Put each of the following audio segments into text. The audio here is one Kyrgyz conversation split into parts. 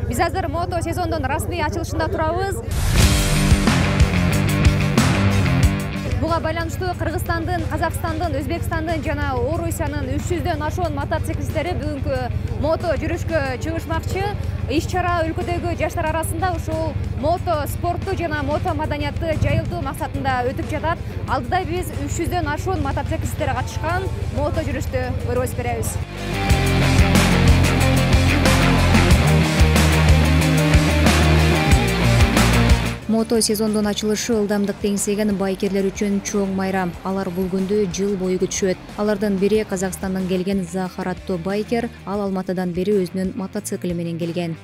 Биз азыр мото сезондун расмий ачылышында турабыз. Буга байланыштуу Кыргызстандын, Казакстандын, Өзбекстандын жана Орусиянын 300дөн ашуун мотоциклисттери бүгүнкү мото жүрүшкө чыгышмакчы. Иш-чара өлкөдөгү жаштар арасында ушул мото спорту жана мото маданиятты жайылтуу максатында өтүп жатат. Алдыда биз 300дөн ашуун мотоциклисттер катышкан мото жүрүштү көргөзүп беребиз. Мото сезондун ачылышы ылдамдык теңсеген байкерлер үчүн чоң майрам. Алар бул күндү жыл бою күтүшөт. Алардын бири Казакстандан келген Захар аттуу байкер, ал Алматыдан бери өзүнүн мотоцикли менен келген.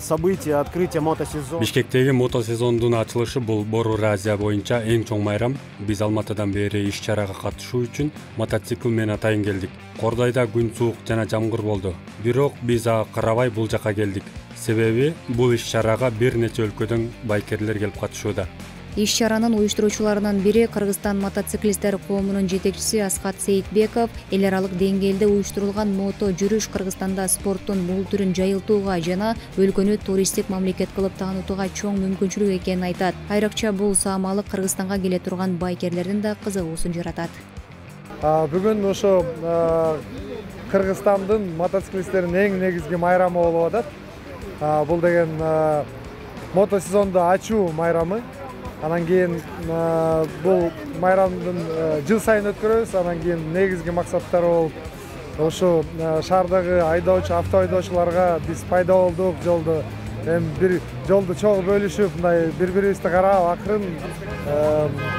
Событие открытия мотосезона. Бишкектеги мото сезондун ачылышы бул Борбор Азия боюнча эң чоң майрам. Биз Алматыдан бери иш-чарага катышуу үчүн мотоцикл менен атайын келдик. Кордайда күн суук жана жамгыр болду. Бирок биз ага карабай бул жака келдик. Себеби бул иш-чарага бир нече өлкөдөн байкерлер келип катышууда. Иш-чаранын уюштуруучуларынын бири Кыргызстан мотоциклисттер коомунун жетекчиси Аскат Сейитбеков эл аралык деңгээлде уюштурулган мото жүрүш Кыргызстанда спорттун бул түрүн жайылтууга жана өлкөнү туристтик мамлекет кылып таанытууга чоң мүмкүнчүлүк экенин айтат. Айрыкча бул саамалык Кыргызстанга келе турган байкерлердин да кызыгуусун жаратат. Бүгүн ошо Кыргызстандын мотоциклисттеринин эң негизги майрамы болуп атат. Бул деген мото сезонду ачуу майрамы. Анан кийин бул майрамдын жыл сайын өткөрөбүз. Анан кийин негизги максаттары болуп ошо шаардагы айдоочу, авто айдоочуларга биз пайда болдук жолдо. Эми бир жолду чогуу бөлүшүп, мындай бири-бирибизди карап, акырын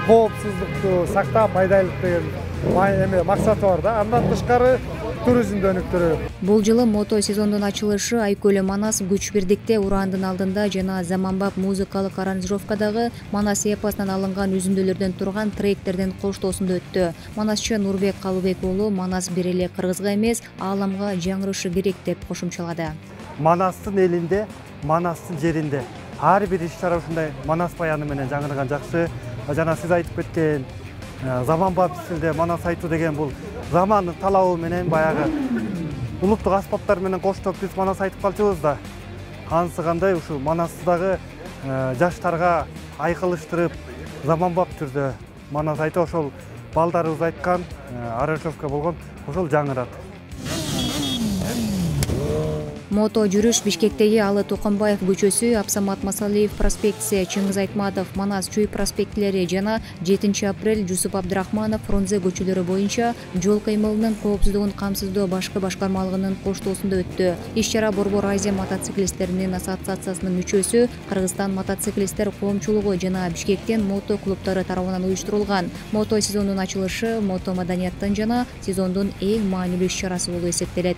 коопсуздукту сактап пайдайлык деген максаты бар да. Андан тышкары туризмди өнүктүрүү. Бул жылы мото сезондун ачылышы Айкөлө Манас Күч Бирдикте Урандын алдында жана заманбап музыкалык аранжировкадагы Манас эпосунан алынган үзүндүлөрдөн турган тректердин коштоосунда өттү. Манасчы Нурбек Калыбек уулу Манас бир эле Кыргызга эмес, ааламга жаңырышы керек деп кошумчалады. Манастын элинде, Манастын жеринде ар бир иш-чара ушундай Манас баяны менен жаңырган жакшы. Жана сиз айтып кеткен заманбап стилде Манас айтуу деген бул замандын талабы менен баягы улуттук аспаптар менен коштоп биз Манас айтып калчубуз да. Анысы кандай ушу Манасты дагы жаштарга айкылыштырып, заманбап түрдө Манас айтып ошол балдарыбыз айткан аранжировка болгон ошол жаңырат. Мото жүрүш Бишкектеги Алы Токонбаев көчөсү, Абсамат Масалиев проспектиси, Чыңгыз Айтматов, Манас Чүй проспектилери жана 7-апрель Жусуп Абдрахманов Фрунзе көчөлөрү боюнча жол кыймылынын коопсуздугун камсыздоо башкы башкармалыгынын коштоосунда өттү. Иш-чара Борбор Азия мотоциклисттеринин ассоциациясынын мүчөсү, Кыргызстан мотоциклисттер коомчулугу жана Бишкектен мото клубтары тарабынан уюштурулган. Мото сезондун ачылышы мото маданияттын жана сезондун эң маанилүү иш-чарасы болуп эсептелет.